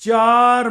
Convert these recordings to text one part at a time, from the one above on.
4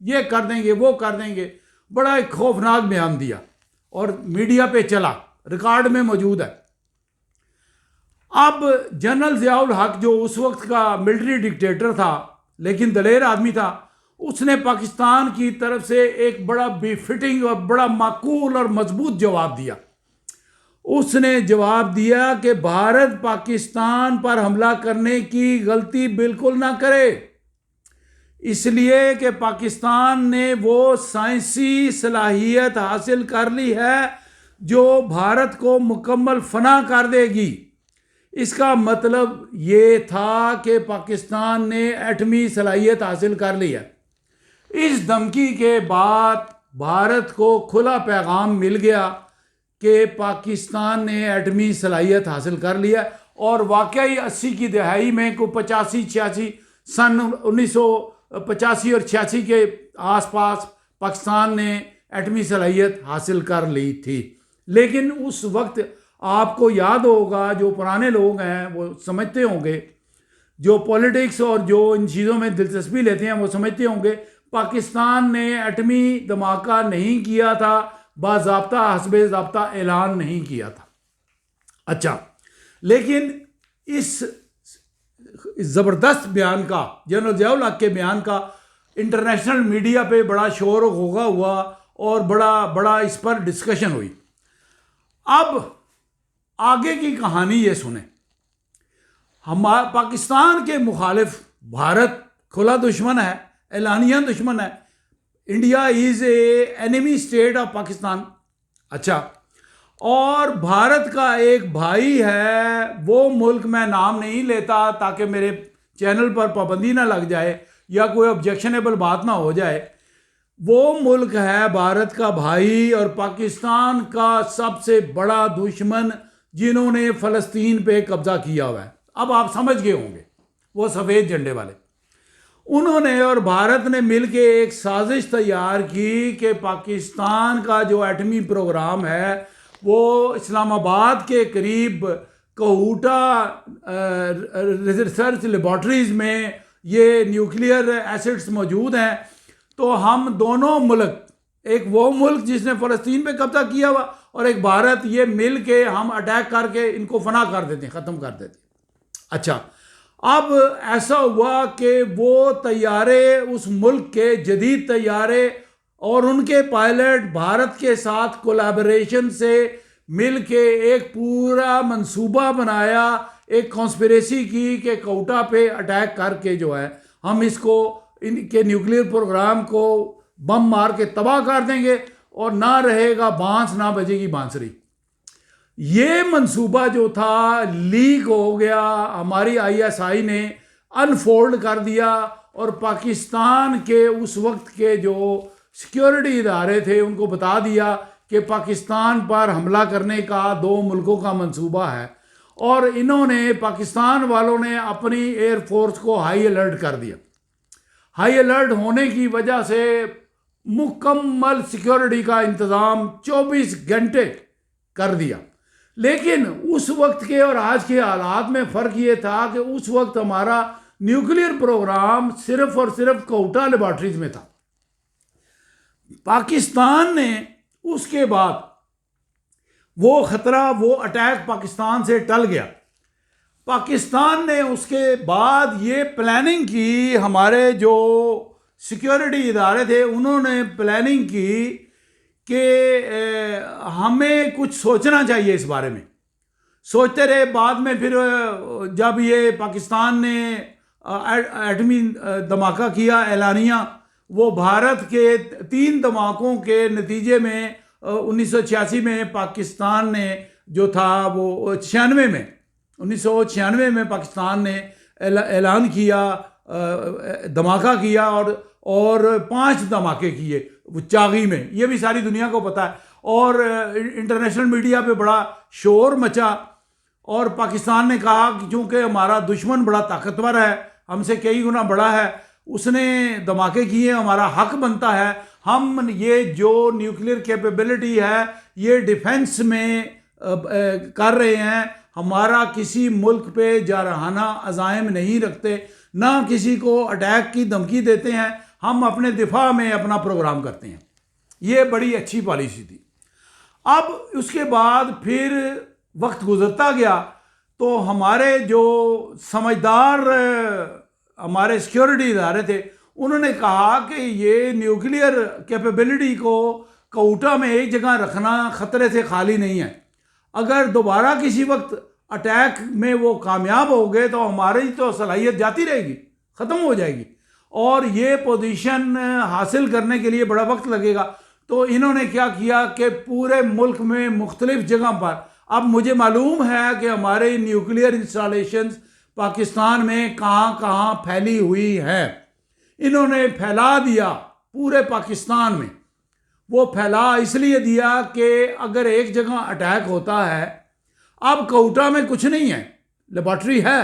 یہ کر دیں گے وہ کر دیں گے، بڑا ایک خوفناک بیان دیا اور میڈیا پہ چلا، ریکارڈ میں موجود ہے۔ اب جنرل ضیاء الحق جو اس وقت کا ملٹری ڈکٹیٹر تھا لیکن دلیر آدمی تھا، اس نے پاکستان کی طرف سے ایک بڑا بی فٹنگ اور بڑا معقول اور مضبوط جواب دیا۔ اس نے جواب دیا کہ بھارت پاکستان پر حملہ کرنے کی غلطی بالکل نہ کرے، اس لیے کہ پاکستان نے وہ سائنسی صلاحیت حاصل کر لی ہے جو بھارت کو مکمل فنا کر دے گی۔ اس کا مطلب یہ تھا کہ پاکستان نے ایٹمی صلاحیت حاصل کر لی ہے۔ اس دھمکی کے بعد بھارت کو کھلا پیغام مل گیا کہ پاکستان نے ایٹمی صلاحیت حاصل کر لیا، اور واقعی 80 کی دہائی میں کو 85-86 سن 1985 اور 86 کے آس پاس پاکستان نے ایٹمی صلاحیت حاصل کر لی تھی۔ لیکن اس وقت آپ کو یاد ہوگا، جو پرانے لوگ ہیں وہ سمجھتے ہوں گے، جو پولیٹکس اور جو ان چیزوں میں دلچسپی لیتے ہیں وہ سمجھتے ہوں گے، پاکستان نے ایٹمی دھماکہ نہیں کیا تھا، باضابطہ حسب ضابطہ اعلان نہیں کیا تھا۔ اچھا، لیکن اس زبردست بیان کا، جنرل ضیاء الحق کے بیان کا انٹرنیشنل میڈیا پہ بڑا شور و غوغا ہوا اور بڑا اس پر ڈسکشن ہوئی۔ اب آگے کی کہانی یہ سنیں۔ پاکستان کے مخالف بھارت کھلا دشمن ہے، اعلانیہ دشمن ہے۔ India is a enemy state of Pakistan. اچھا، اور بھارت کا ایک بھائی ہے، وہ ملک میں نام نہیں لیتا تاکہ میرے چینل پر پابندی نہ لگ جائے یا کوئی آبجیکشنیبل بات نہ ہو جائے۔ وہ ملک ہے بھارت کا بھائی اور پاکستان کا سب سے بڑا دشمن، جنہوں نے فلسطین پہ قبضہ کیا ہوا ہے۔ اب آپ سمجھ گئے ہوں گے، وہ سفید جھنڈے والے، انہوں نے اور بھارت نے مل کے ایک سازش تیار کی کہ پاکستان کا جو ایٹمی پروگرام ہے وہ اسلام آباد کے قریب کوہوٹا ریسرچ لیبارٹریز میں یہ نیوکلیئر ایسٹس موجود ہیں، تو ہم دونوں ملک، ایک وہ ملک جس نے فلسطین پہ قبضہ کیا ہوا اور ایک بھارت، یہ مل کے ہم اٹیک کر کے ان کو فنا کر دیتے ہیں، ختم کر دیتے ہیں۔ اچھا، اب ایسا ہوا کہ وہ طیارے، اس ملک کے جدید طیارے اور ان کے پائلٹ بھارت کے ساتھ کولیبریشن سے مل کے ایک پورا منصوبہ بنایا، ایک کانسپریسی کی کہ کوٹا پہ اٹیک کر کے جو ہے ہم اس کو، ان کے نیوکلیئر پروگرام کو بم مار کے تباہ کر دیں گے اور نہ رہے گا بانس، نہ بجے گی بانسری۔ یہ منصوبہ جو تھا لیک ہو گیا، ہماری ISI نے انفولڈ کر دیا، اور پاکستان کے اس وقت کے جو سیکیورٹی ادارے تھے ان کو بتا دیا کہ پاکستان پر حملہ کرنے کا 2 ملکوں کا منصوبہ ہے، اور انہوں نے، پاکستان والوں نے اپنی ایئر فورس کو ہائی الرٹ کر دیا۔ ہائی الرٹ ہونے کی وجہ سے مکمل سیکیورٹی کا انتظام 24 گھنٹے کر دیا۔ لیکن اس وقت کے اور آج کے حالات میں فرق یہ تھا کہ اس وقت ہمارا نیوکلیئر پروگرام صرف اور صرف کوٹا لیبارٹریز میں تھا۔ پاکستان نے اس کے بعد وہ خطرہ، وہ اٹیک پاکستان سے ٹل گیا۔ پاکستان نے اس کے بعد یہ پلاننگ کی، ہمارے جو سیکیورٹی ادارے تھے انہوں نے پلاننگ کی کہ ہمیں کچھ سوچنا چاہیے اس بارے میں۔ سوچتے رہے، بعد میں پھر جب یہ پاکستان نے ایٹمی دھماکہ کیا اعلانیہ، وہ بھارت کے 3 دھماکوں کے نتیجے میں 1986 میں پاکستان نے جو تھا وہ 1996 میں پاکستان نے اعلان کیا، دھماکہ کیا، اور 5 دھماکے کیے وہ چاغی میں، یہ بھی ساری دنیا کو پتہ ہے، اور انٹرنیشنل میڈیا پہ بڑا شور مچا، اور پاکستان نے کہا کہ چونکہ ہمارا دشمن بڑا طاقتور ہے، ہم سے کئی گنا بڑا ہے، اس نے دھماکے کیے، ہمارا حق بنتا ہے، ہم یہ جو نیوکلیئر کیپیبلٹی ہے یہ ڈیفنس میں کر رہے ہیں، ہمارا کسی ملک پہ جارحانہ عزائم نہیں رکھتے، نہ کسی کو اٹیک کی دھمکی دیتے ہیں، ہم اپنے دفاع میں اپنا پروگرام کرتے ہیں. یہ بڑی اچھی پالیسی تھی. اب اس کے بعد پھر وقت گزرتا گیا تو ہمارے جو سمجھدار ہمارے سیکیورٹی ادارے تھے انہوں نے کہا کہ یہ نیوکلیئر کیپیبلٹی کو کوٹا میں ایک جگہ رکھنا خطرے سے خالی نہیں ہے. اگر دوبارہ کسی وقت اٹیک میں وہ کامیاب ہو گئے تو ہماری تو صلاحیت جاتی رہے گی، ختم ہو جائے گی، اور یہ پوزیشن حاصل کرنے کے لیے بڑا وقت لگے گا. تو انہوں نے کیا کیا کہ پورے ملک میں مختلف جگہ پر، اب مجھے معلوم ہے کہ ہمارے نیوکلیئر انسٹالیشنز پاکستان میں کہاں کہاں پھیلی ہوئی ہیں، انہوں نے پھیلا دیا پورے پاکستان میں. وہ پھیلا اس لیے دیا کہ اگر ایک جگہ اٹیک ہوتا ہے، اب کوٹا میں کچھ نہیں ہے، لیبارٹری ہے،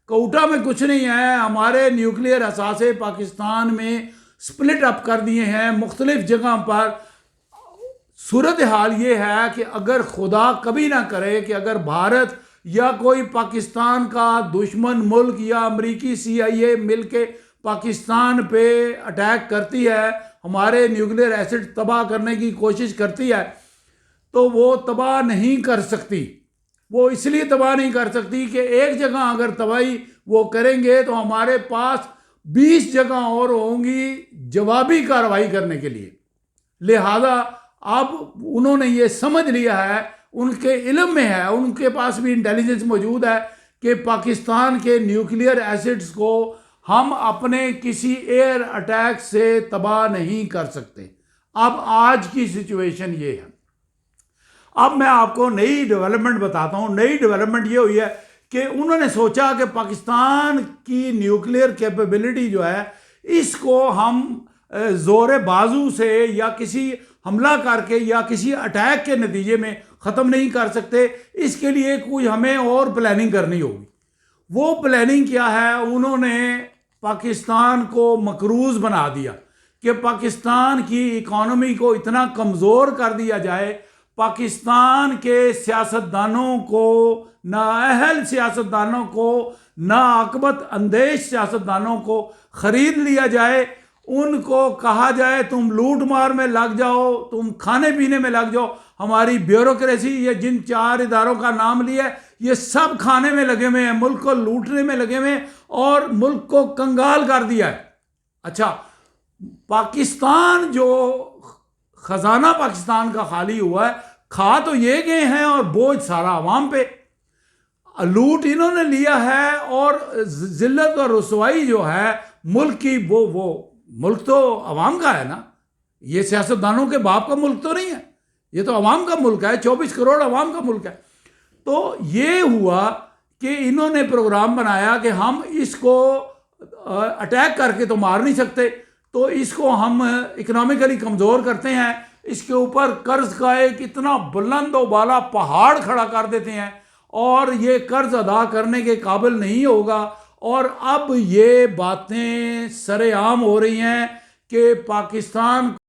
کوٹا میں کچھ نہیں ہے، ہمارے نیوکلیئر اثاثے پاکستان میں سپلٹ اپ کر دیے ہیں مختلف جگہ پر. صورتحال یہ ہے کہ اگر خدا کبھی نہ کرے کہ اگر بھارت یا کوئی پاکستان کا دشمن ملک یا امریکی CIA مل کے پاکستان پہ اٹیک کرتی ہے، ہمارے نیوکلیئر ایسڈ تباہ کرنے کی کوشش کرتی ہے، تو وہ تباہ نہیں کر سکتی. وہ اس لیے تباہ نہیں کر سکتی کہ ایک جگہ اگر تباہی وہ کریں گے تو ہمارے پاس 20 جگہ اور ہوں گی جوابی کارروائی کرنے کے لیے. لہذا اب انہوں نے یہ سمجھ لیا ہے، ان کے علم میں ہے، ان کے پاس بھی انٹیلیجنس موجود ہے کہ پاکستان کے نیوکلیئر ایسڈز کو ہم اپنے کسی ایئر اٹیک سے تباہ نہیں کر سکتے. اب آج کی سچویشن یہ ہے. اب میں آپ کو نئی ڈیولپمنٹ بتاتا ہوں. نئی ڈیولپمنٹ یہ ہوئی ہے کہ انہوں نے سوچا کہ پاکستان کی نیوکلیئر کیپیبلٹی جو ہے اس کو ہم زور بازو سے یا کسی حملہ کر کے یا کسی اٹیک کے نتیجے میں ختم نہیں کر سکتے. اس کے لیے کوئی ہمیں اور پلاننگ کرنی ہوگی. وہ پلاننگ کیا ہے؟ انہوں نے پاکستان کو مقروض بنا دیا کہ پاکستان کی اکانومی کو اتنا کمزور کر دیا جائے، پاکستان کے سیاستدانوں کو، نااہل سیاستدانوں کو، ناعاقبت اندیش سیاستدانوں کو خرید لیا جائے. ان کو کہا جائے تم لوٹ مار میں لگ جاؤ، تم کھانے پینے میں لگ جاؤ. ہماری بیوروکریسی، یہ جن 4 اداروں کا نام لیا ہے، یہ سب کھانے میں لگے ہوئے ہیں، ملک کو لوٹنے میں لگے ہوئے ہیں اور ملک کو کنگال کر دیا ہے. اچھا، پاکستان جو خزانہ پاکستان کا خالی ہوا ہے، کھا تو یہ گئے ہیں اور بوجھ سارا عوام پہ. لوٹ انہوں نے لیا ہے اور ذلت اور رسوائی جو ہے ملک کی، وہ ملک تو عوام کا ہے نا. یہ سیاستدانوں کے باپ کا ملک تو نہیں ہے، یہ تو عوام کا ملک ہے، 24 کروڑ عوام کا ملک ہے. تو یہ ہوا کہ انہوں نے پروگرام بنایا کہ ہم اس کو اٹیک کر کے تو مار نہیں سکتے، تو اس کو ہم اکنامکلی کمزور کرتے ہیں، اس کے اوپر قرض کا ایک اتنا بلند و بالا پہاڑ کھڑا کر دیتے ہیں اور یہ قرض ادا کرنے کے قابل نہیں ہوگا. اور اب یہ باتیں سر عام ہو رہی ہیں کہ پاکستان